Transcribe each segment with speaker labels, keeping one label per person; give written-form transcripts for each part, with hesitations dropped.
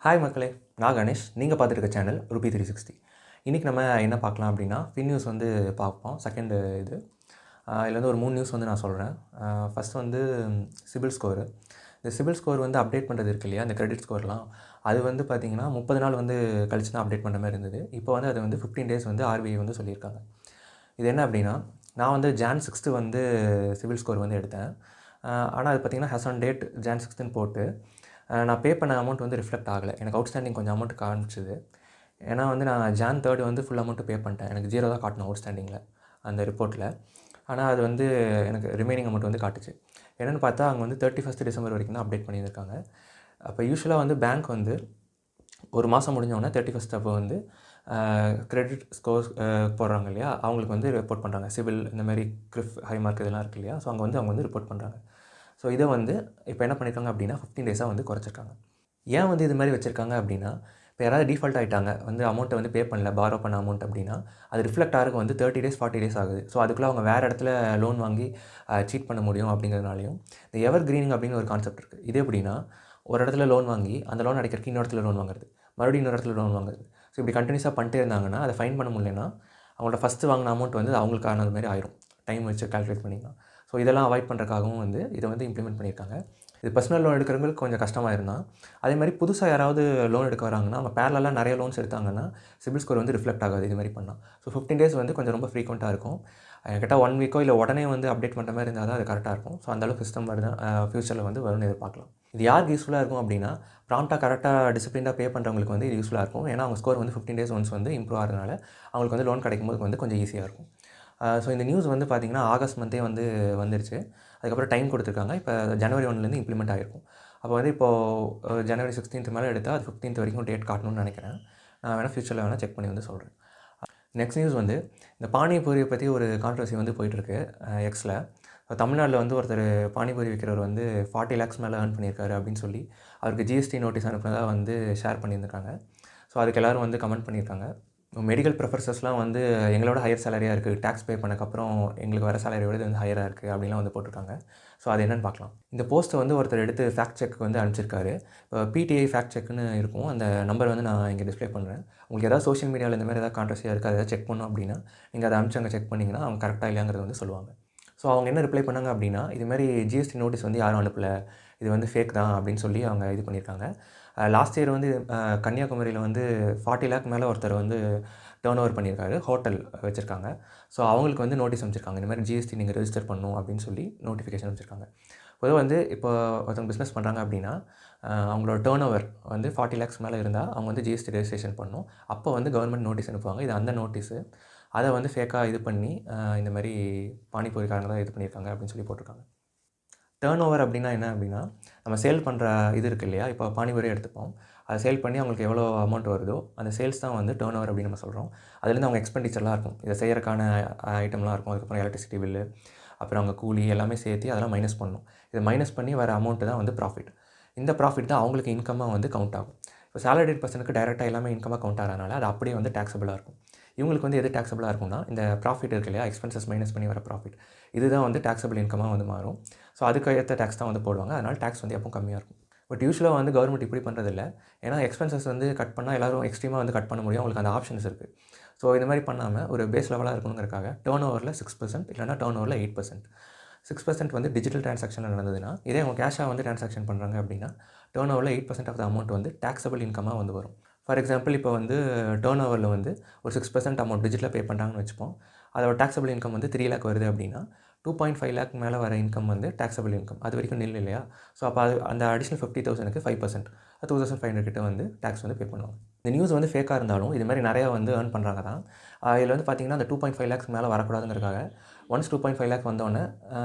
Speaker 1: Hi மக்களே, நான் கணேஷ். நீங்கள் பார்த்துருக்க சேனல் ரூபி 360. இன்றைக்கி நம்ம என்ன பார்க்கலாம் அப்படின்னா, ஃபின் நியூஸ் வந்து பார்ப்போம். செகண்டு இது இதில் வந்து ஒரு 3 நியூஸ் வந்து நான் சொல்கிறேன். ஃபஸ்ட் வந்து சிபில் ஸ்கோரு. இந்த சிபில் ஸ்கோர் வந்து அப்டேட் பண்ணுறது இருக்கு இல்லையா, இந்த கிரெடிட் ஸ்கோர்லாம், அது வந்து பார்த்திங்கன்னா 30 நாள் வந்து கழிச்சு தான் அப்டேட் பண்ணுற மாதிரி இருந்தது. இப்போ வந்து அது வந்து 15 டேஸ் வந்து ஆர்பிஐ வந்து சொல்லியிருக்காங்க. இது என்ன அப்படின்னா, நான் வந்து Jan 6 வந்து சிபில் ஸ்கோர் வந்து எடுத்தேன். ஆனால் அது பார்த்திங்கன்னா ஹேஸ் ஆன் டேட் Jan 6ன்னு போட்டு நான் பே பண்ண அமௌண்ட் வந்து ரிஃப்ளெக்ட் ஆகலை. எனக்கு அவுட்ஸ்டாண்டிங் கொஞ்சம் அமௌண்ட் காமிச்சுது. ஏன்னா வந்து நான் Jan 3 வந்து ஃபுல் அமௌண்ட்டு பே பண்ணிட்டேன். எனக்கு 0 தான் காட்டணும் அவுட்ஸ்டாண்டிங்கில் அந்த ரிப்போர்ட்டில். ஆனால் அது வந்து எனக்கு ரிமைனிங் அமௌண்ட் வந்து காட்டுச்சு. என்னென்னு பார்த்தா அங்கே வந்து 31 December வரைக்கும் தான் அப்டேட் பண்ணியிருக்காங்க. அப்போ யூஸ்வலாக வந்து பேங்க் வந்து ஒரு மாதம் முடிஞ்சோடனே 31 அப்போ வந்து கிரெடிட் ஸ்கோர்ஸ் போடுறாங்க இல்லையா, அவங்களுக்கு வந்து ரிப்போர்ட் பண்ணுறாங்க. சிவில் இந்த மாதிரி கிரிஃப், ஹை மார்க் இதெல்லாம் இருக்குது இல்லையா, ஸோ அவங்க வந்து ரிப்போர்ட் பண்ணுறாங்க. ஸோ இதை வந்து இப்போ என்ன பண்ணியிருக்காங்க அப்படின்னா 15 டேஸாக வந்து குறைச்சிருக்காங்க. ஏன் வந்து இது மாதிரி வச்சுருக்காங்க அப்படின்னா, இப்போ யாராவது டிஃபால்ட் ஆகிட்டாங்க, வந்து அமௌண்ட்டை வந்து பே பண்ணல, பாரோ பண்ண அமௌண்ட் அப்படின்னா, அது ரிஃப்ளெக்ட் ஆகிறதுக்கு வந்து 30 டேஸ் 40 டேஸ் ஆகுது. ஸோ அதுக்குள்ளே அவங்க வேறு இடத்துல லோன் வாங்கி சீட் பண்ண முடியும் அப்படிங்கிறதுனாலையும், இந்த எவர் கிரீனிங் அப்படின்னு ஒரு கான்செப்ட் இருக்குது. இது எப்படின்னா, ஒரு இடத்துல லோன் வாங்கி அந்த லோன் அடைக்கிறதுக்கு இன்னொரு இடத்துல லோன் வாங்குறது, மறுபடியும் இன்னொரு இடத்துல லோன் வாங்குறது. ஸோ இப்படி கண்டினியூஸாக பண்ணிட்டே இருந்தாங்கன்னா, அதை ஃபைன் பண்ண முடியலன்னா, அவங்கள்ட்ட ஃபஸ்ட்டு வாங்கின அமௌண்ட் வந்து அவங்களுக்கானது மாதிரி ஆயிரும். டைம் வச்சு கால்குலேட் பண்ணிக்கலாம். ஸோ இதெல்லாம் அவாய்ட் பண்ணுறதுக்காகவும் வந்து இதை வந்து இம்ப்ளிமெண்ட் பண்ணியிருக்காங்க. இது பர்சனல் லோன் எடுக்கிறவங்களுக்கு கொஞ்சம் கஷ்டமாக இருந்தால், அதே மாதிரி புதுசாக யாராவது லோன் எடுக்க வராங்கன்னா, அவங்க பேரலாக நிறைய லோன்ஸ் எடுத்தாங்கன்னா சிபில் ஸ்கோர் வந்து ரிஃப்ளெக்ட் ஆகாது இது மாதிரி பண்ணால். ஸோ 15 டேஸ் வந்து கொஞ்சம் ரொம்ப ஃப்ரீக்வெண்ட்டாக இருக்கும். என்கிட்ட 1 வீக்கோ இல்லை உடனே வந்து அப்டேட் பண்ணுற மாதிரி இருந்தால் தான் அது கரெக்டாக இருக்கும். ஸோ அந்தளவுக்கு சிஸ்டம் வருது ஃப்யூச்சரில் வந்து வரும்னு எதிர்பார்க்கலாம். இது யாருக்கு யூஸ்ஃபுல்லாக இருக்கும் அப்படின்னா, ப்ராம்ப்டாக கரெக்டாக டிசிப்ளினாக பே பண்ணுறவங்களுக்கு வந்து இது யூஸ்ஃபுல்லாக இருக்கும். ஏன்னா அவங்க ஸ்கோர் வந்து 15 டேஸ் ஒன்ஸ் வந்து இம்ப்ரூவ் ஆகிறதுனால அவங்களுக்கு வந்து லோன் கிடைக்கும்போது வந்து கொஞ்சம் ஈஸியாக இருக்கும். ஸோ இந்த நியூஸ் வந்து பார்த்திங்கன்னா ஆகஸ்ட் மந்த்தே வந்து வந்துருச்சு. அதுக்கப்புறம் டைம் கொடுத்துருக்காங்க. இப்போ ஜனவரி 1லேருந்து இம்ப்ளிமெண்ட் ஆகிருக்கும். அப்போ வந்து இப்போது ஜனவரி 16 மேலே எடுத்தால் அது 15 வரைக்கும் டேட் காட்டணும்னு நினைக்கிறேன். நான் வேணால் ஃப்யூச்சரில் வேணால் செக் பண்ணி வந்து சொல்கிறேன். நெக்ஸ்ட் நியூஸ் வந்து இந்த பானிபூரியை பற்றி ஒரு கான்ட்ரவர்சி வந்து போயிட்டுருக்கு எக்ஸில். தமிழ்நாட்டில் வந்து ஒருத்தர் பானிபூரி விற்கிறவர் வந்து 40 lakhs மேலே ஏர்ன் பண்ணியிருக்காரு அப்படின்னு சொல்லி அவருக்கு ஜிஎஸ்டி நோட்டீஸ் அனுப்புனதாக வந்து ஷேர் பண்ணியிருக்காங்க. ஸோ அதுக்கு எல்லோரும் வந்து கமெண்ட் பண்ணியிருக்காங்க. மெடிக்கல் ப்ரொஃபஸர்ஸ்லாம் வந்து எங்களோட ஹையர் சேலரியாக இருக்குது, டேக்ஸ் பே பண்ணக்கப்புறம் எங்களுக்கு வர சேலரியோட இது வந்து ஹையராக இருக்குது அப்படின்லாம் வந்து போட்டிருக்காங்க. ஸோ அது என்னென்னு பார்க்கலாம். இந்த போஸ்ட்டை வந்து ஒருத்தர் எடுத்து ஃபேக்ட் செக் வந்து அனுப்பிச்சிருக்காரு. இப்போ பிடிஐ ஃபேக்ட் செக்னு இருக்கும். அந்த நம்பர் வந்து நான் இங்கே டிஸ்ப்ளே பண்ணுறேன். உங்களுக்கு ஏதாவது சோஷியல் மீடியாவில் இந்த மாதிரி ஏதாவது கான்ட்ரவர்சியாக இருக்குது, அதை ஏதாவது செக் பண்ணணும் அப்படின்னா நீங்கள் அதை அனுப்பிச்சு அங்கே செக் பண்ணிங்கன்னா அவங்க கரெக்டாக இல்லையாங்கிறத வந்து சொல்லுவாங்க. ஸோ அவங்க என்ன ரிப்ளை பண்ணாங்க அப்படின்னா, இதுமாதிரி ஜிஎஸ்டி நோட்டீஸ் வந்து யாரும் அனுப்பலை, இது வந்து ஃபேக் தான் அப்படின்னு சொல்லி அவங்க இது பண்ணியிருக்காங்க. லாஸ்ட் இயர் வந்து கன்னியாகுமரியில் வந்து 40 lakh மேலே ஒருத்தர் வந்து டர்ன் ஓவர் பண்ணியிருக்காரு, ஹோட்டல் வச்சுருக்காங்க. ஸோ அவங்களுக்கு வந்து நோட்டீஸ் அனுப்பிச்சிருக்காங்க. இந்த மாதிரி ஜிஎஸ்டி நீங்கள் ரெஜிஸ்டர் பண்ணணும் அப்படின்னு சொல்லி நோட்டிஃபிகேஷன் அனுப்பிச்சிருக்காங்க. பொதுவாக வந்து இப்போ ஒருத்தவங்க பிஸ்னஸ் பண்ணுறாங்க அப்படின்னா அவங்களோட டர்ன் ஓவர் வந்து 40 lakhs மேலே இருந்தால் அவங்க வந்து ஜிஎஸ்டி ரெஜிஸ்ட்ரேஷன் பண்ணணும். அப்போ வந்து கவர்மெண்ட் நோட்டீஸ் அனுப்புவாங்க. இது அந்த நோட்டீஸு. அதை வந்து ஃபேக்காக இது பண்ணி இந்த மாதிரி பானிபூரிக்காரங்க தான் இது பண்ணியிருக்காங்க அப்படின்னு சொல்லி போட்டிருக்காங்க. டர்ன் ஓவர் அப்படின்னா என்ன அப்படின்னா, நம்ம சேல் பண்ணுற இது இருக்குது இல்லையா, இப்போ பானிபூரியே எடுத்துப்போம். அதை சேல் பண்ணி அவங்களுக்கு எவ்வளோ அமௌண்ட் வருதோ அந்த சேல்ஸ் தான் வந்து டர்ன் ஓவர் அப்படின்னு நம்ம சொல்கிறோம். அதுலேருந்து அவங்க எக்ஸ்பெண்டிச்சர்லாம் இருக்கும், இதை செய்யறதுக்கான ஐட்டம்லாம் இருக்கும். அதுக்கப்புறம் எலக்ட்ரிசிட்டி பில்லு, அப்புறம் அவங்க கூலி எல்லாமே சேர்த்து அதெல்லாம் மைனஸ் பண்ணணும். இதை மைனஸ் பண்ணி வர அமௌண்ட்டு தான் வந்து ப்ராஃபிட். இந்த ப்ராஃபிட் தான் அவங்களுக்கு இன்கமாக வந்து கவுண்ட் ஆகும். இப்போ சேலரிட் பர்சனுக்கு டைரெக்டாக எல்லாமே இன்கமாக கவுண்ட் ஆகிறதுனால அது அப்படியே வந்து டேக்ஸபிளாக இருக்கும். இவங்களுக்கு வந்து எது டேக்ஸபிளாக இருக்கும்னா, இந்த ப்ராஃபிட் இருக்கு இல்லையா, எக்ஸ்பென்சஸ் மைனஸ் பண்ணி வர ப்ராஃபிட், இதுதான் வந்து டேக்ஸபிள் இன்கமாக வந்து மாறும். ஸோ அதுக்கு ஏற்ற டேக்ஸ் தான் வந்து போடுவாங்க. அதனால் டேக்ஸ் வந்து எப்பவும் கம்மியாக இருக்கும். பட் யூஸ்வலாக வந்து கவர்மெண்ட் இப்படி பண்ணுறதில்ல. ஏன்னா எக்ஸ்பென்சஸ் வந்து கட் பண்ணால் எல்லோரும் எக்ஸ்ட்ரீமாக வந்து கட் பண்ண முடியும், அவங்களுக்கு அந்த ஆப்ஷன்ஸ் இருக்குது. ஸோ இந்த மாதிரி பண்ணாமல் ஒரு பேஸ் லெவலாக இருக்கணுங்கிறக்காக டர்ன் ஓவரில் 6% இல்லைனா டர்ன் ஓவரில் 8%. 6% வந்து டிஜிட்டல் ட்ரான்சாக்ஷனில் நடந்ததுன்னா, இதே அவங்க கேஷாக வந்து ட்ரான்சாக்ஷன் பண்ணுறாங்க அப்படின்னா டர்ன் ஓவரில் 8% ஆஃப் த அமௌண்ட் வந்து டேக்ஸபிள் இன்கமாக வந்து வரும். ஃபார் எக்ஸாம்பிள் இப்போ வந்து டர்ன் ஓவரில் வந்து ஒரு 6% அமௌண்ட் டிஜிட்டலாக பே பண்ணுறாங்கன்னு வச்சுப்போம். அதோட டேக்ஸபிள் இன்கம் வந்து 3 lakh வருது அப்படின்னா 2.5 lakh மேலே வர இன்கம் வந்து டேக்ஸபிள் இன்கம். அது வரைக்கும் நில் இல்லையா. ஸோ அப்போ அது அந்த அடிஷ்னல் 50,000க்கு 5%, 2,500 கிட்ட வந்து டேக்ஸ் வந்து பே பண்ணுவாங்க. இந்த நியூஸ் வந்து ஃபேக்காக இருந்தாலும் இது மாதிரி நிறையா வந்து ஏர்ன் பண்ணுறாங்க தான். இதில் வந்து பார்த்திங்கன்னா அந்த 2.5 lakhs மேலே வரக்கூடாதுங்கிறதுக்காக ஒன்ஸ் 2.5 lakh வந்தோடனே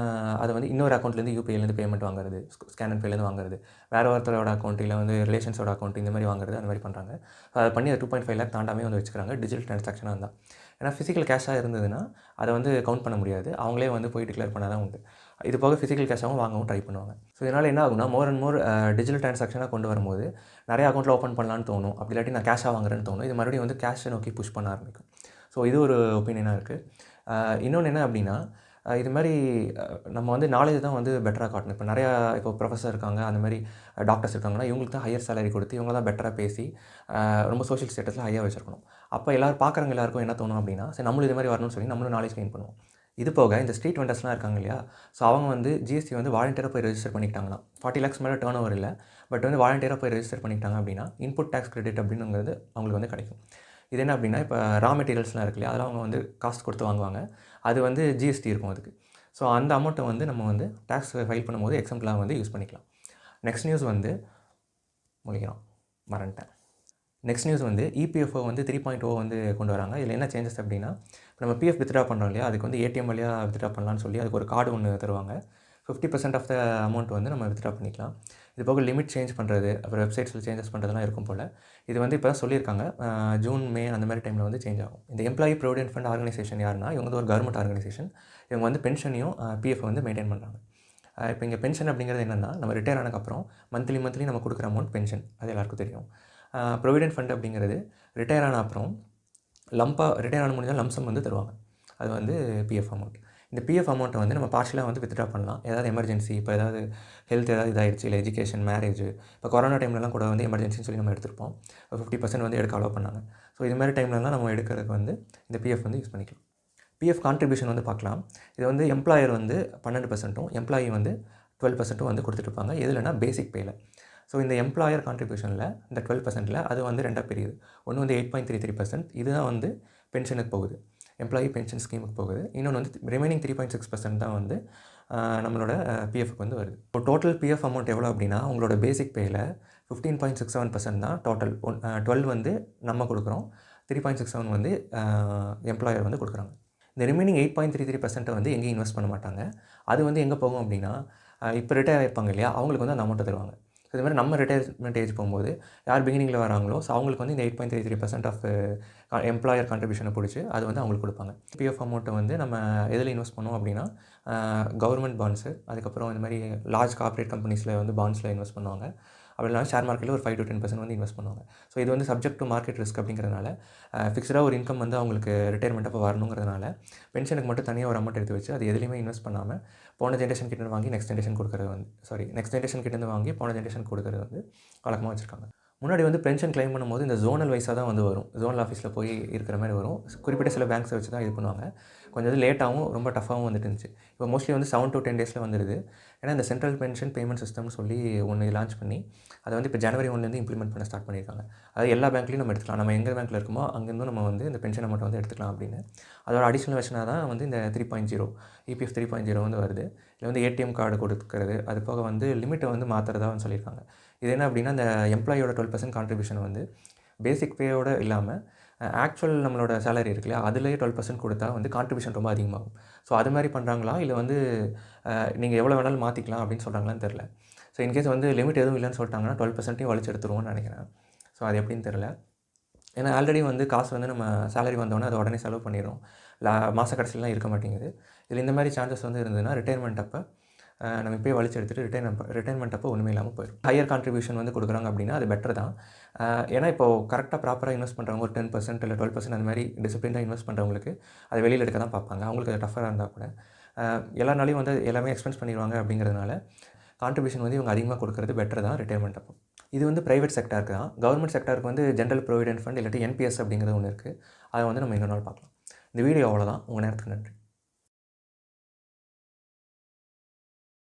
Speaker 1: அதை வந்து இன்னொரு அக்கௌண்ட்லேருந்து யூபிஐலேருந்து பேமெண்ட் வாங்குறது, ஸ்கேன் அண்ட் பேலேருந்து வாங்குறது, வேறு ஒருத்தரோட அக்கௌண்ட் இல்லை வந்து ரிலேஷன்ஸோட அக்கௌண்ட் இந்த மாதிரி வாங்குறது, அந்த மாதிரி பண்ணுறாங்க. அதை பண்ணி அதை 2.5 lakh தாண்டாமே வந்து வச்சுக்கிறாங்க டிஜிட்டல் ட்ரான்சாக்ஷனாக இருந்தால். ஏன்னா ஃபிசிக்கல் கேஷாக இருந்ததுன்னா அதை வந்து கவுண்ட் பண்ண முடியாது, அவங்களே வந்து போய் டிக்ளேர் பண்ணால் தான் உண்டு. இது போக ஃபிசிக்கல் கேஷாகவும் வாங்கவும் ட்ரை பண்ணுவாங்க. ஸோ இதனால் என்ன ஆகும்னா, மோர் அண்ட் மோர் டிஜிட்டல் ட்ரான்சாக்ஷனாக கொண்டு வரும்போது நிறைய அக்கௌண்ட்டில் ஓப்பன் பண்ணலான்னு தோணும். அப்படி இல்லாட்டி நான் கேஷாக வாங்குறேன்னு தோணும். இது மறுபடியும் வந்து கேஷை நோக்கி புஷ் பண்ண ஆரம்பிக்கும். ஸோ இது ஒரு ஒப்பீனியனாக இருக்குது. இன்னொன்று என்ன அப்படின்னா, இது மாதிரி நம்ம வந்து நாலேஜ் தான் வந்து பெட்டராக காட்டணும். இப்போ நிறையா இப்போ ப்ரொஃபஸர் இருக்காங்க, அந்த மாதிரி டாக்டர்ஸ் இருக்காங்கன்னா, இவங்களுக்கு தான் ஹையர் சேலரி கொடுத்து இவங்க தான் பெட்டராக பேசி ரொம்ப சோஷியல் ஸ்டேட்டஸில் ஹையாக வச்சிருக்கணும். அப்போ பார்க்குறவங்க எல்லாருக்கும் என்ன தோணும் அப்படின்னா, சரி நம்மளும் இது மாதிரி வரணும்னு சொல்லி நம்மளும் நாலேஜ் கெயின் பண்ணுவோம். இது போக இந்த ஸ்ட்ரீட் வெண்டர்ஸ்லாம் இருக்காங்க இல்லையா, ஸோ அவங்க வந்து ஜிஎஸ்டி வந்து வாலண்டியராக போய் ரெஜிஸ்டர் பண்ணிக்கிட்டாங்கன்னா 40 lakhs மேலே டர்ன் ஓவர் இல்லை, பட் வந்து வாலண்டியராக போய் ரெஜிஸ்டர் பண்ணிக்கிட்டாங்க அப்படின்னா இன்புட் டேக்ஸ் கிரெடிட் அப்படிங்கிறது அவங்களுக்கு வந்து கிடைக்கும். இது என்ன அப்படின்னா, இப்போ ரா மெட்டீரியல்ஸ்லாம் இருக்கு இல்லையா, அதெல்லாம் அவங்க வந்து காஸ்ட் கொடுத்து வாங்குவாங்க. அது வந்து ஜிஎஸ்டி இருக்கும் அதுக்கு. ஸோ அந்த அமௌண்ட்டை வந்து நம்ம வந்து டேக்ஸ் ஃபைல் பண்ணும்போது எக்ஸாம்பிளாக வந்து யூஸ் பண்ணிக்கலாம். நெக்ஸ்ட் நியூஸ் வந்து மறந்துட்டேன். நெக்ஸ்ட் நியூஸ் வந்து இபிஎஃப்ஓ வந்து 3.0 வந்து கொண்டு வராங்க. இதில் என்ன சேஞ்சஸ் அப்படின்னா, இப்போ நம்ம பிஎஃப் வித்ட்ரா பண்ணுறோம் இல்லையா, அதுக்கு வந்து ஏடிஎம் வழியாக வித்ட்ரா பண்ணலான்னு சொல்லி அதுக்கு ஒரு கார்டு ஒன்று தருவாங்க. 50% ஆஃப் த அமௌண்ட் வந்து நம்ம வித்ட்ரா பண்ணிக்கலாம். இது போக லிமிட் சேஞ்ச் பண்ணுறது, அப்புறம் வெப்சைட்ஸில் சேஞ்சஸ் பண்ணுறதுலாம் இருக்கும் போல். இது வந்து இப்போ தான் சொல்லியிருக்காங்க. ஜூன், மே அந்த மாதிரி டைமில் வந்து சேஞ்ச் ஆகும். இந்த எம்ப்ளாயி ப்ரொவிடென்ட் ஃபண்ட் ஆர்கனைசேஷன் யாருன்னா, இவங்க வந்து ஒரு கவர்மெண்ட் ஆர்கனைசேஷன். இவங்க வந்து பென்ஷனையும் பிஎஃப் வந்து மெயின்டைன் பண்ணுறாங்க. இப்போ இங்கே பென்ஷன் அப்படிங்கிறது என்னென்னா, நம்ம ரிட்டையர் ஆனதுக்கப்புறம் மந்த்லி நம்ம கொடுக்குற அமௌண்ட் பென்ஷன். அது எல்லாருக்கும் தெரியும். ப்ரொவிடென்ட் ஃபண்ட் அப்படிங்கிறது ரிட்டையர் ஆன அப்புறம் ரிட்டையர் ஆன முடிஞ்சால் லம்சம் வந்து தருவாங்க. அது வந்து பிஎஃப் அமௌண்ட். இந்த பிஎஃப் அமௌண்ட்டை வந்து நம்ம பார்ஷியலாக வந்து வித்ட்ரா பண்ணலாம். ஏதாவது எமர்ஜென்சி, இப்போ ஏதாவது ஹெல்த் ஏதாவது இதாகிடுச்சு, இல்லை எஜுகேஷன், மேரேஜ், இப்போ கொரோனா டைம்லலாம் கூட வந்து எமர்ஜென்சின்னு சொல்லி நம்ம எடுத்திருப்போம். 50% வந்து எடுக்க அலோவ் பண்ணாங்க. ஸோ இது மாதிரி டைம்லலாம் நம்ம எடுக்கிறதுக்கு வந்து இந்த பிஎஃப் வந்து யூஸ் பண்ணிக்கலாம். பிஎஃப் கான்ட்ரிபியூஷன் வந்து பார்க்கலாம். இது வந்து எம்ப்ளாயர் வந்து 12%, எம்ப்ளாயி வந்து 12% வந்து கொடுத்துட்ருப்பாங்க. எதுலனா பேசிக் பேயில். ஸோ இந்த எம்ப்ளாயர் கான்ட்ரிபியூஷனில் இந்த 12%ல் அது வந்து 2ஆக பிரியுது. ஒன்று வந்து 8.33%, இதுதான் வந்து பென்ஷனுக்கு போகுது, எம்ப்ளாயி பென்ஷன் ஸ்கீமுக்கு போகுது. இன்னொன்று வந்து ரிமைனிங் 3.6% தான் வந்து நம்மளோட பிஎஃப்க்கு வந்து வருது. இப்போ டோட்டல் பிஎஃப் அமௌண்ட் எவ்வளோ அப்படின்னா, உங்களோட பேசிக் பேயில் 15.67% தான் டோட்டல். 12 வந்து நம்ம கொடுக்குறோம், 3.67 வந்து எம்ப்ளாயர் வந்து கொடுக்குறாங்க. இந்த ரிமைனிங் 8.33% வந்து எங்கேயும் இன்வெஸ்ட் பண்ண மாட்டாங்க. அது வந்து எங்கே போகும் அப்படின்னா, இப்போ ரிட்டையர் ஆகிருப்பாங்க இல்லையா, அவங்களுக்கு வந்து அந்த அமௌண்ட்டை தருவாங்க. ஸோ இது மாதிரி நம்ம ரிட்டையர்மெண்ட் ஏஜ் போகும்போது யார் பிகினிங்கில் வராங்களோ, ஸோ அவங்களுக்கு வந்து இந்த 8.33% ஆஃப் எம்ப்ளாயர் கான்ட்ரிபியூஷனை பிடிச்சி அது வந்து அவங்களுக்கு கொடுப்பாங்க. பிஎஃப் அமௌண்ட்டை வந்து நம்ம எதில் இன்வெஸ்ட் பண்ணோம் அப்படின்னா, கவர்மெண்ட் பாண்ட்ஸு, அதுக்கப்புறம் இந்த மாதிரி லார்ஜ் கார்ப்பரேட் கம்பெனிஸில் வந்து பாண்ட்ஸில் இன்வெஸ்ட் பண்ணுவாங்க. அப்படி இல்லைனா ஷேர் மார்க்கெட்டில் ஒரு 5 to 10% வந்து இன்வெஸ்ட் பண்ணுவாங்க. ஸோ இது வந்து சப்ஜெக்ட் டு மார்க்கெட் ரிஸ்க் அப்படிங்கிறதுனால ஃபிக்ஸ்டாக ஒரு இன்கம் வந்து அவங்களுக்கு ரிட்டையர்மெண்ட் அப்போ வரணுங்கிறதுனால பென்ஷனுக்கு மட்டும் தனியாக ஒரு அமௌண்ட் எடுத்து வச்சு அது எதுலையுமே இன்வெஸ்ட் பண்ணாமல் போன ஜென்ரேஷன் கிட்டேருந்து வாங்கி நெக்ஸ்ட் ஜென்ரேஷன் கொடுக்குறது வந்து நெக்ஸ்ட் ஜென்ரேஷன் கிட்டேருந்து வாங்கி போன ஜென்ரேஷன் கொடுக்குறது வந்து வழக்கமாக வச்சுருக்காங்க. முன்னாடி வந்து பென்ஷன் கிளைம் பண்ணும்போது இந்த ஜோனல் வைஸாக தான் வந்து வரும். ஜோனல் ஆஃபீஸில் போய் இருக்கிற மாதிரி வரும். குறிப்பிட்ட சில பேங்க்ஸை வச்சு தான் இது பண்ணுவாங்க. கொஞ்சம் இது லேட்டாகவும் ரொம்ப டஃபாகவும் வந்துட்டு இருந்துச்சு. இப்போ மோஸ்ட்லி வந்து 7 to 10 days வந்துடுது. ஏன்னா இந்த சென்ட்ரல் பென்ஷன் பேமெண்ட் சிஸ்டம்னு சொல்லி ஒன்று லான்ச் பண்ணி அதை வந்து இப்போ ஜனவரி 1 இம்ப்ளிமெண்ட் பண்ண ஸ்டார்ட் பண்ணியிருக்காங்க. அது எல்லா பேங்க்லையும் நம்ம எடுத்துக்கலாம். நம்ம எங்கே பேங்க்கில் இருக்கோமோ அங்கேருந்தும் நம்ம வந்து இந்த பென்ஷன் அமௌண்ட் வந்து எடுத்துக்கலாம் அப்படின்னு. அதோட அடிஷ்னல் வெர்ஷனாக தான் வந்து இந்த 3.0 இபிஎஃப் 3.0 வந்து வருது. இதில் வந்து ஏடிஎம் கார்டு கொடுக்குறது, அது போக வந்து லிமிட்டை வந்து மாற்றுறதா வந்து சொல்லியிருக்காங்க. இது என்ன அப்படின்னா, இந்த எம்ப்ளாயோட 12% கான்ட்ரிபியூஷன் வந்து பேசிக் பேயோட இல்லாமல் ஆக்சுவல் நம்மளோட சேலரி இருக்கு இல்லையா, அதுலேயே 12% கொடுத்தா வந்து கான்ட்ரிபியூஷன் ரொம்ப அதிகமாகும். ஸோ அது மாதிரி பண்ணுறாங்களா, இல்லை வந்து நீங்கள் எவ்வளோ வேணாலும் மாற்றிக்கலாம் அப்படின்னு சொல்கிறாங்களான்னு தெரில. ஸோ இன்கேஸ் வந்து லிமிட் எதுவும் இல்லைன்னு சொல்லிட்டாங்கன்னா 12%யும் வலிச்சு எடுத்துருவோம்னு நினைக்கிறேன். ஸோ அது எப்படின்னு தெரில. ஏன்னா ஆல்ரெடி வந்து காசு வந்து நம்ம சேலரி வந்தோடனே அதை உடனே செலவு பண்ணிடுறோம். மாத கடைசிலலாம் இருக்க மாட்டேங்குது. இதில் இந்த மாதிரி சான்சஸ் வந்து இருந்ததுன்னா ரிட்டையர்மெண்ட் அப்போ நம்ம இப்போயே வலிச்சு எடுத்துகிட்டு ரிட்டைர்மெண்ட் அப்போ ஒன்றுமே இல்லாமல் போயிடும். ஹையர் கான்ட்ரிபியூஷன் வந்து கொடுக்குறாங்க அப்படின்னா அது பெட்டர் தான். ஏன்னா இப்போது கரெக்டாக ப்ராப்பராக இன்வெஸ்ட் பண்ணுறவங்க ஒரு 10% இல்லை 12% அந்த மாதிரி டிசிப்ளினாக இன்வெஸ்ட் பண்ணுறவங்களுக்கு அதை வெளியில் எடுக்க தான் பார்ப்பாங்க. அவங்களுக்கு அது டஃபராக இருந்தால் கூட எல்லாருனாலையும் வந்து எல்லாமே எக்ஸ்பென்ஸ் பண்ணிடுவாங்க அப்படிங்கிறதுனால கான்ட்ரிபியூஷன் வந்து இவங்க அதிகமாக கொடுக்குறது பெட்டர் தான் ரிட்டைர்மெண்ட் அப்போ. இது வந்து ப்ரைவேட் செக்டாருக்கு தான். கவர்மெண்ட் செக்டாருக்கு வந்து ஜென்ரல் ப்ரொவிடென்ட் ஃபண்ட் இல்லாட்டி என்பிஎஸ் அப்படிங்கிறது ஒன்று இருக்குது. அதை வந்து நம்ம இன்னொரு நாள் பார்க்கலாம். இந்த வீடியோ அவ்வளோதான். உங்கள் நேரத்துக்கு நன்றி.